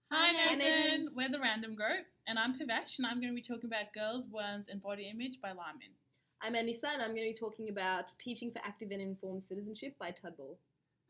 Hi Hi, Nathan. Nathan. We're the Random Group, and I'm Parvesh, and I'm going to be talking about Girls, Worms, and Body Image by Lyman. I'm Anissa, and I'm going to be talking about Teaching for Active and Informed Citizenship by Tudball.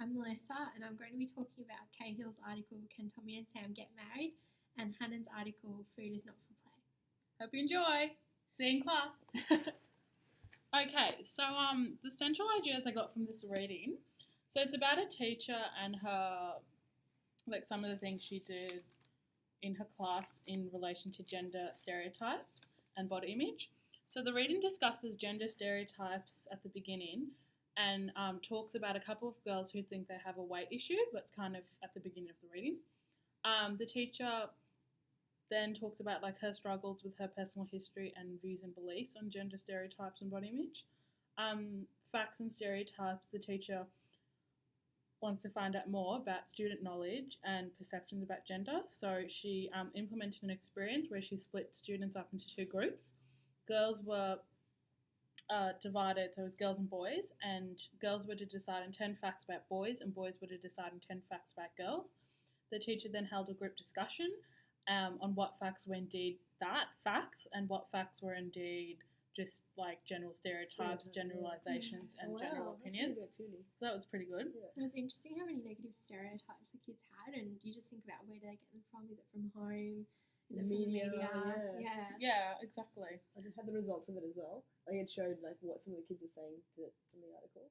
I'm Melissa, and I'm going to be talking about Cahill's article, Can Tommy and Sam Get Married? And Hannon's article, Food is Not for Play. Hope you enjoy. See you in class. Okay, so the central ideas I got from this reading, so it's about a teacher and her, like some of the things she did in her class in relation to gender stereotypes and body image. So the reading discusses gender stereotypes at the beginning and talks about a couple of girls who think they have a weight issue. That's kind of at the beginning of the reading. The teacher then talks about like her struggles with her personal history and views and beliefs on gender stereotypes and body image. Facts and stereotypes, the teacher wants to find out more about student knowledge and perceptions about gender. So she implemented an experience where she split students up into two groups. Girls were divided, so it was girls and boys, and girls were to decide on 10 facts about boys, and boys were to decide on 10 facts about girls. The teacher then held a group discussion on what facts were indeed facts and what facts were indeed just like general stereotypes, generalizations, and general opinions. So that was pretty good. Yeah. It was interesting how many negative stereotypes the kids had, and you just think about where do they get them from? Is it from home? Is it Media, from the media? yeah. Yeah, exactly. I just had the results of it as well. Like it showed like what some of the kids were saying from the article.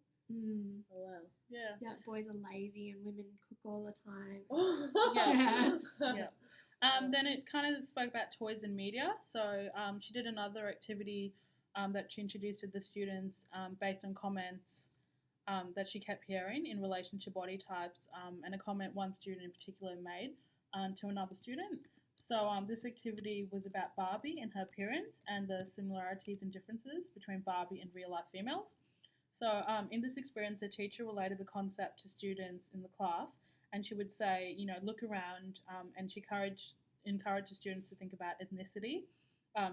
Oh wow. Yeah. Yeah, boys are lazy and women cook all the time. Yeah. Yeah. Then it kind of spoke about toys and media. So she did another activity that she introduced to the students based on comments that she kept hearing in relation to body types and a comment one student in particular made to another student. So this activity was about Barbie and her appearance and the similarities and differences between Barbie and real-life females. So in this experience, the teacher related the concept to students in the class, and she would say, you know, look around, and she encouraged the students to think about ethnicity,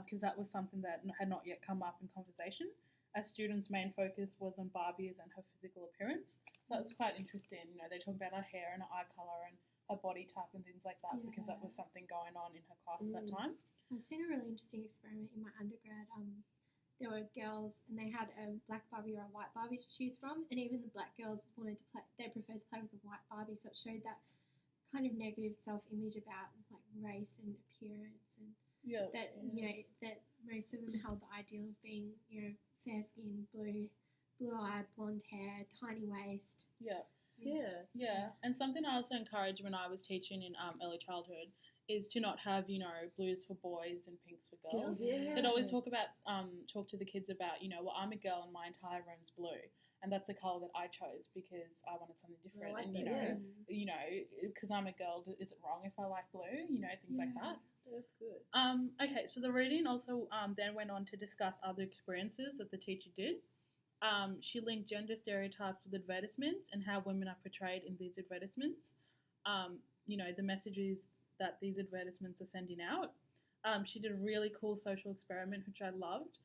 because that was something that had not yet come up in conversation, as students' main focus was on Barbie's and her physical appearance. So that was quite interesting. You know, they talk about her hair and her eye colour and her body type and things like that, because that was something going on in her class at that time. I've seen a really interesting experiment in my undergrad. There were girls and they had a black Barbie or a white Barbie to choose from, and even the black girls wanted to play. They preferred to play with a white Barbie, so it showed that kind of negative self-image about like race and appearance, and that you know that most of them held the ideal of being fair skin, blue eye, blonde hair, tiny waist. Yeah. And something I also encouraged when I was teaching in early childhood is to not have, blues for boys and pinks for girls. So I'd always talk to the kids about, well, I'm a girl and my entire room's blue. And that's the colour that I chose because I wanted something different. Because I'm a girl, is it wrong if I like blue? Things like that. That's good. Okay, so the reading also then went on to discuss other experiences that the teacher did. She linked gender stereotypes with advertisements and how women are portrayed in these advertisements. The messages that these advertisements are sending out. She did a really cool social experiment, which I loved.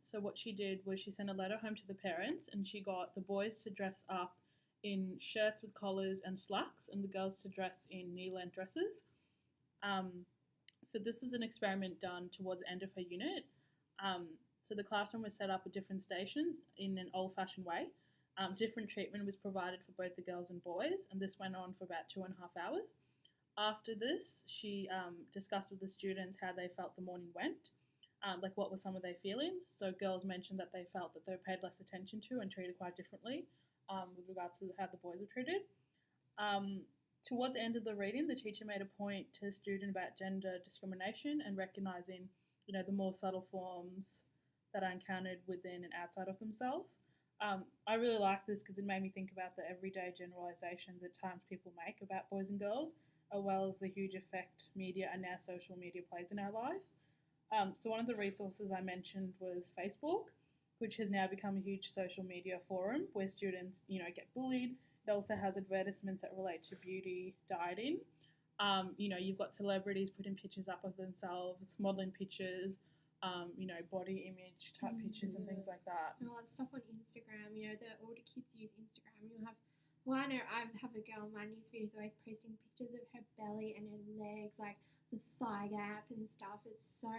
So what she did was she sent a letter home to the parents, and she got the boys to dress up in shirts with collars and slacks, and the girls to dress in knee-length dresses. So this was an experiment done towards the end of her unit. So the classroom was set up at different stations in an old-fashioned way. Different treatment was provided for both the girls and boys, and this went on for about 2.5 hours. After this, she discussed with the students how they felt the morning went, like what were some of their feelings. So girls mentioned that they felt that they were paid less attention to and treated quite differently with regards to how the boys were treated. Towards the end of the reading, the teacher made a point to the student about gender discrimination and recognising, the more subtle forms that are encountered within and outside of themselves. I really like this because it made me think about the everyday generalisations at times people make about boys and girls, as well as the huge effect media and now social media plays in our lives. So one of the resources I mentioned was Facebook, which has now become a huge social media forum where students, get bullied. It also has advertisements that relate to beauty, dieting. You've got celebrities putting pictures up of themselves, modelling pictures, body image type pictures and things like that. All that stuff on Instagram, the older kids use Instagram, and you'll have Well, I know I have a girl on my newsfeed who's always posting pictures of her belly and her legs, like the thigh gap and stuff. It's so,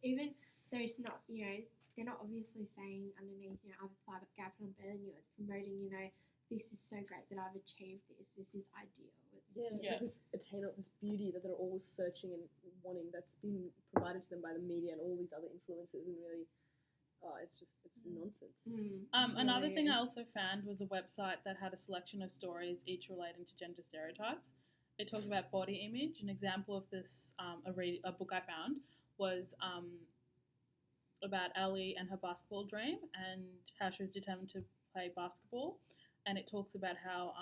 even though it's not, they're not obviously saying underneath, I have a thigh gap and I'm better than you. It's promoting, this is so great that I've achieved this. This is ideal. It's like this attainable, this beauty that they're all searching and wanting that's been provided to them by the media and all these other influences, and really, it's nonsense. Another thing I also found was a website that had a selection of stories, each relating to gender stereotypes. It talked about body image. An example of this, a book I found, was about Ellie and her basketball dream and how she was determined to play basketball. And it talks about how,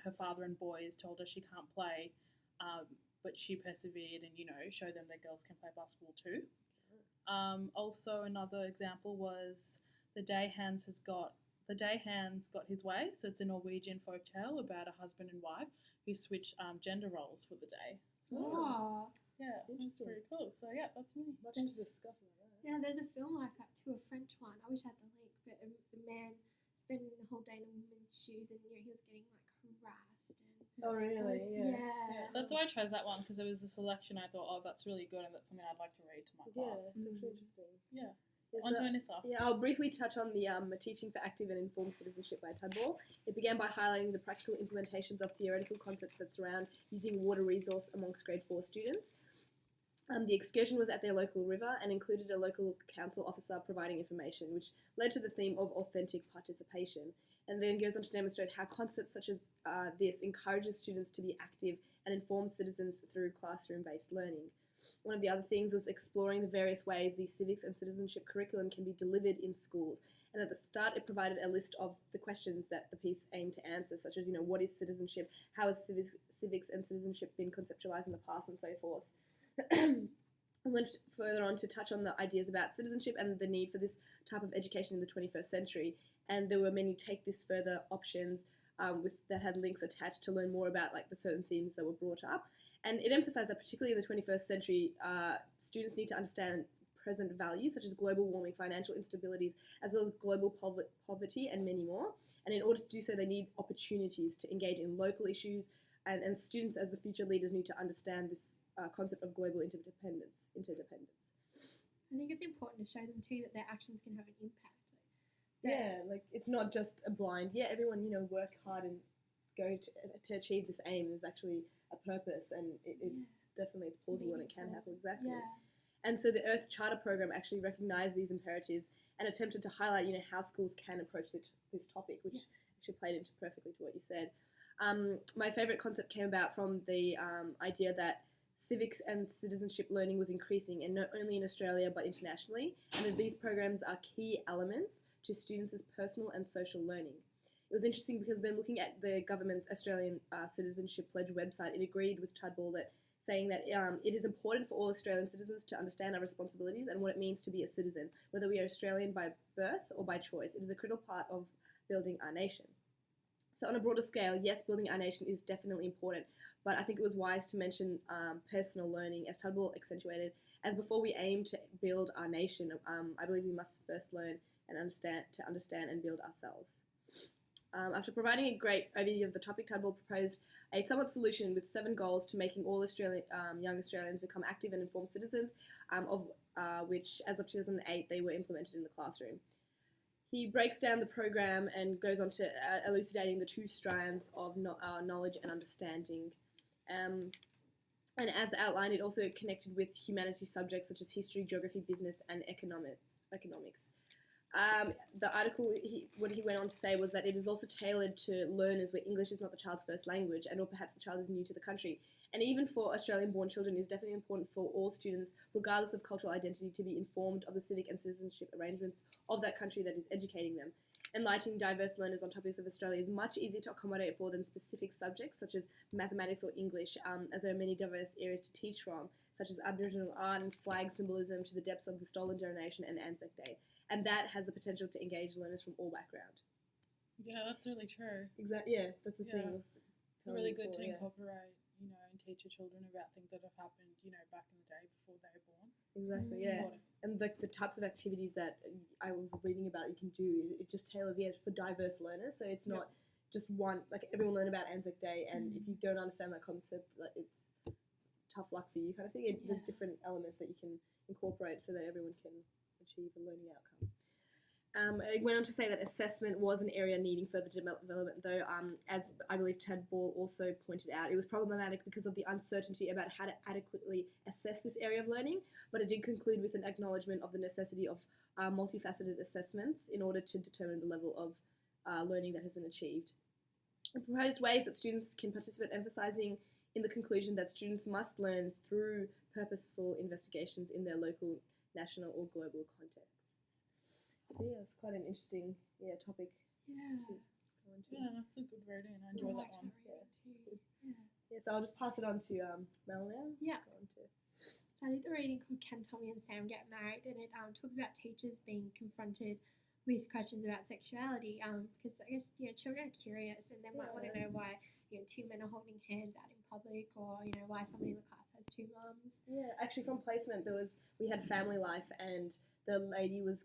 her father and boys told her she can't play, but she persevered and, showed them that girls can play basketball too. Also, another example was The Day Hans Got His Way. So it's a Norwegian folktale about a husband and wife who switch gender roles for the day. Oh. Yeah, it's pretty cool. So yeah, that's me. Much to discuss about that. Yeah, there's a film like that too, a French one. I wish I had the link, but it was a man spending the whole day in a woman's shoes, and he was getting harassed. And Oh really? Yeah. That's why I chose that one, because there was a selection. I thought, that's really good, and that's something I'd like to read to my class. Yeah, it's actually interesting. Yeah. Yeah, On to Anissa. Yeah, I'll briefly touch on the Teaching for Active and Informed Citizenship by Tudball. It began by highlighting the practical implementations of theoretical concepts that surround using water resource amongst grade 4 students. The excursion was at their local river and included a local council officer providing information, which led to the theme of authentic participation, and then goes on to demonstrate how concepts such as this encourages students to be active and informed citizens through classroom-based learning. One of the other things was exploring the various ways the civics and citizenship curriculum can be delivered in schools. And at the start, it provided a list of the questions that the piece aimed to answer, such as, what is citizenship, how has civics and citizenship been conceptualized in the past, and so forth. I went further on to touch on the ideas about citizenship and the need for this type of education in the 21st century. And there were many take this further options that had links attached to learn more about the certain themes that were brought up. And it emphasized that particularly in the 21st century, students need to understand present values such as global warming, financial instabilities, as well as global poverty and many more. And in order to do so, they need opportunities to engage in local issues, and students as the future leaders need to understand this concept of global interdependence. I think it's important to show them too that their actions can have an impact. It's not just a blind, everyone, work hard and go to achieve this aim. There's actually a purpose, and it's definitely plausible and it can happen, exactly. Yeah. And so the Earth Charter program actually recognised these imperatives and attempted to highlight, how schools can approach this topic, which actually played into perfectly to what you said. My favourite concept came about from the idea that civics and citizenship learning was increasing, and not only in Australia but internationally, and that these programs are key elements to students' personal and social learning. It was interesting because then looking at the government's Australian Citizenship Pledge website, it agreed with Tudball that saying that it is important for all Australian citizens to understand our responsibilities and what it means to be a citizen, whether we are Australian by birth or by choice. It is a critical part of building our nation. So on a broader scale, yes, building our nation is definitely important, but I think it was wise to mention personal learning, as Tudball accentuated, as before we aim to build our nation, I believe we must first learn and understand and build ourselves. After providing a great overview of the topic, Tudball proposed a somewhat solution with 7 goals to making all young Australians become active and informed citizens, of which, as of 2008, they were implemented in the classroom. He breaks down the program and goes on to elucidating the 2 strands of knowledge and understanding. And as outlined, it also connected with humanities subjects such as history, geography, business, and economics. The article, what he went on to say was that it is also tailored to learners where English is not the child's first language, and or perhaps the child is new to the country. And even for Australian-born children, it is definitely important for all students, regardless of cultural identity, to be informed of the civic and citizenship arrangements of that country that is educating them. Enlightening diverse learners on topics of Australia is much easier to accommodate for than specific subjects such as mathematics or English, as there are many diverse areas to teach from, such as Aboriginal art and flag symbolism to the depths of the Stolen Generation and Anzac Day. And that has the potential to engage learners from all backgrounds. Yeah, that's really true. Exactly. Yeah, that's the thing. It's really good to incorporate, and teach your children about things that have happened, back in the day before they were born. Exactly. Yeah. And the types of activities that I was reading about you can do, it just tailors for diverse learners. So it's not just everyone learn about Anzac Day, and if you don't understand that concept, like, it's tough luck for you kind of thing. There's different elements that you can incorporate so that everyone can achieve a learning outcome. It went on to say that assessment was an area needing further development, though, as I believe Ted Ball also pointed out, it was problematic because of the uncertainty about how to adequately assess this area of learning, but it did conclude with an acknowledgement of the necessity of multifaceted assessments in order to determine the level of learning that has been achieved. The proposed ways that students can participate, emphasising in the conclusion that students must learn through purposeful investigations in their local, national or global contexts. So yeah, it's quite an interesting topic to go into. Yeah, that's a good reading. I enjoyed that one. So I'll just pass it on to Mel now. Yeah. Go on to. So I did the reading called Can Tommy and Sam Get Married, and it talks about teachers being confronted with questions about sexuality, because I guess children are curious and they might want to know why two men are holding hands out in public, or why somebody in the class has two mums. Yeah, actually from placement we had family life, and the lady was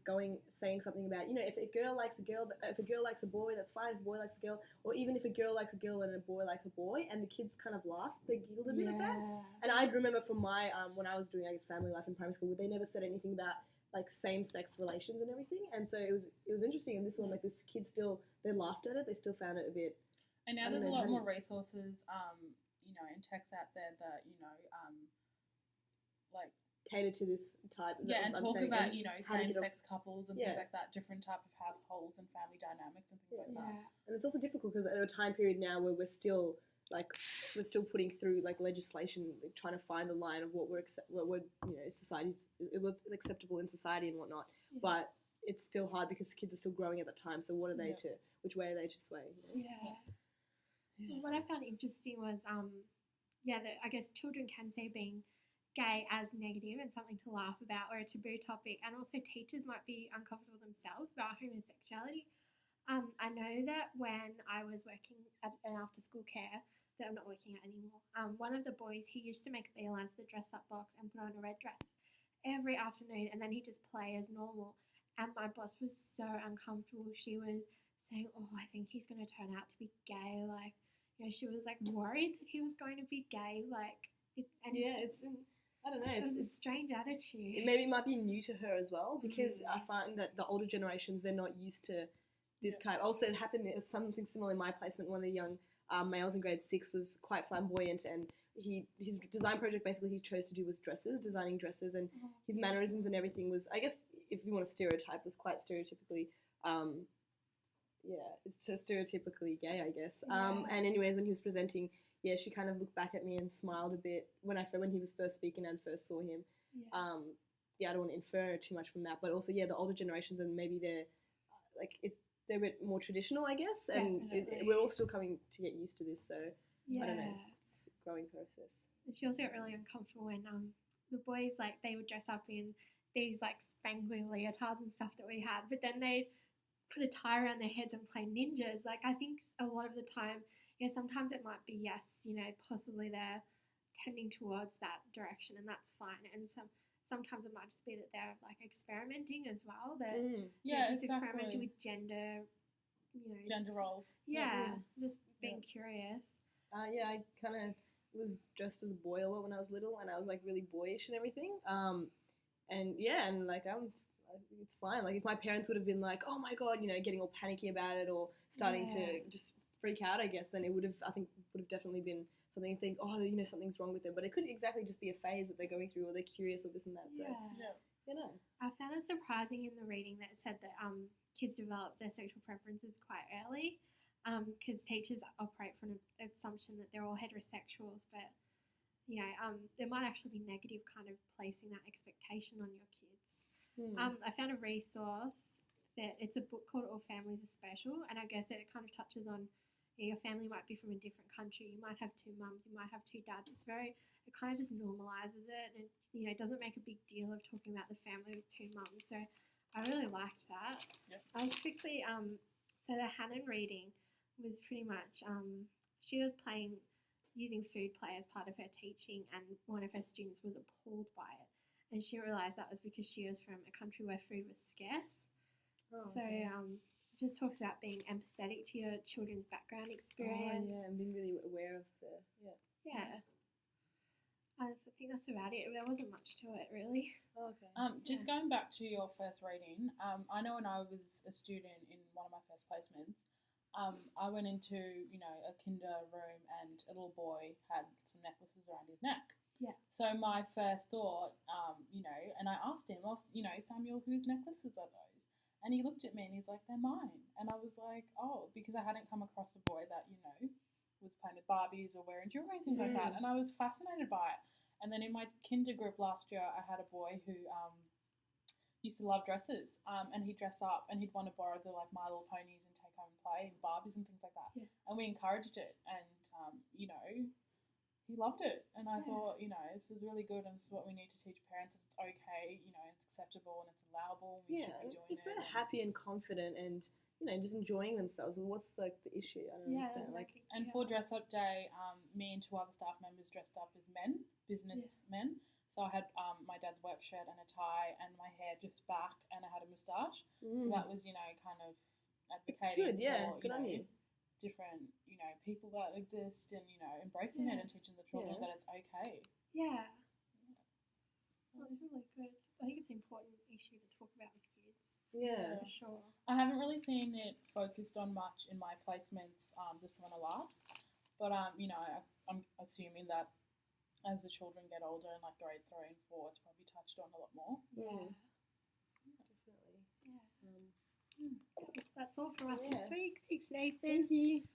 saying something about if a girl likes a girl, if a girl likes a boy, that's fine. If a boy likes a girl, or even if a girl likes a girl and a boy likes a boy, and the kids kind of laughed, they giggled a bit at that. And I remember from my when I was doing family life in primary school, they never said anything about like same-sex relations and everything, and so it was interesting. And this one, like this kid they laughed at it, they still found it a bit. And now there's a lot more resources, and texts out there that like cater to this type. Yeah, and talk about same-sex couples and things Yeah. like that, different type of households and family dynamics and things like that. And it's also difficult because at a time period now where we're still putting through like legislation, like, trying to find the line of what we're society's what's acceptable in society and whatnot. But it's still hard because kids are still growing at that time. So what are they which way are they to sway? Well, what I found interesting was that I guess children can see being gay as negative and something to laugh about or a taboo topic, and also teachers might be uncomfortable themselves about homosexuality. I know that when I was working at an after-school care that I'm not working at anymore, one of the boys, he used to make a beeline for the dress-up box and put on a red dress every afternoon, and then he'd just play as normal. And my boss was so uncomfortable. She was saying, "Oh, I think he's going to turn out to be gay." Like, she was like worried that he was going to be gay. Like, I don't know. It's a strange attitude. Maybe it might be new to her as well, because I find that the older generations, they're not used to this type. Also, it happened something similar in my placement. One of the young males in grade 6 was quite flamboyant, and his design project basically he chose to do was designing dresses, and his mannerisms and everything was, I guess, if you want to stereotype, was quite stereotypically. It's just stereotypically gay, I guess. And anyways, when he was presenting, she kind of looked back at me and smiled a bit when he was first speaking and first saw him. I don't want to infer too much from that, but also the older generations, and maybe they're they're a bit more traditional, I guess. Definitely. And we're all still coming to get used to this, so I don't know. It's a growing process. And she also got really uncomfortable when the boys, they would dress up in these spangly leotards and stuff that we had, but then they'd put a tie around their heads and play ninjas. I think a lot of the time, sometimes it might be possibly they're tending towards that direction, and that's fine. And sometimes it might just be that they're experimenting as well. That just experimenting with gender, gender roles. Just being curious. I kind of was dressed as a boy a lot when I was little, and I was really boyish and everything. It's fine. If my parents would have been like, "Oh my god," getting all panicky about it or starting to just freak out, I guess, then it would have definitely been something to think, something's wrong with them. But it could exactly just be a phase that they're going through, or they're curious or this and that. So, I found it surprising in the reading that it said that kids develop their sexual preferences quite early, because teachers operate from an assumption that they're all heterosexuals, but there might actually be negative kind of placing that expectation on your kids. I found a resource that it's a book called All Families Are Special, and I guess it kind of touches on your family might be from a different country, you might have two mums, you might have two dads. It kind of just normalises it, and it doesn't make a big deal of talking about the family with two mums. So I really liked that. I was quickly so the Hannon reading was pretty much she was using food play as part of her teaching, and one of her students was appalled by it, and she realised that was because she was from a country where food was scarce. just talks about being empathetic to your children's background experience. Oh, yeah, and being really aware of the Yeah. I think that's about it. There wasn't much to it, really. Oh, okay. Just going back to your first reading, I know when I was a student in one of my first placements, I went into, a kinder room and a little boy had some necklaces around his neck. Yeah. So my first thought, and I asked him, Samuel, whose necklaces are those? And he looked at me and he's like, they're mine. And I was like, oh, because I hadn't come across a boy that, was playing with Barbies or wearing jewelry and things like that. And I was fascinated by it. And then in my kinder group last year, I had a boy who used to love dresses, and he'd dress up and he'd want to borrow the My Little Ponies and take home and play and Barbies and things like that. Yeah. And we encouraged it, and he loved it. And I thought, this is really good, and this is what we need to teach parents. That it's okay, it's acceptable and it's allowable. And we should be doing if they're happy and confident and just enjoying themselves, well, what's the issue? I don't understand. Exactly. And for dress up day, me and 2 other staff members dressed up as men, business men. So I had my dad's work shirt and a tie and my hair just back, and I had a moustache. So that was, kind of advocating for good on you. Different, people that exist, and embracing it and teaching the children that it's okay. Yeah. That's really good. I think it's an important issue to talk about with kids. Yeah, for sure. I haven't really seen it focused on much in my placements this summer last, but I'm assuming that as the children get older and like grade 3 and 4, it's probably touched on a lot more. Yeah. Definitely. Yeah. That's all for us this week. Thanks, Nathan. Thank you.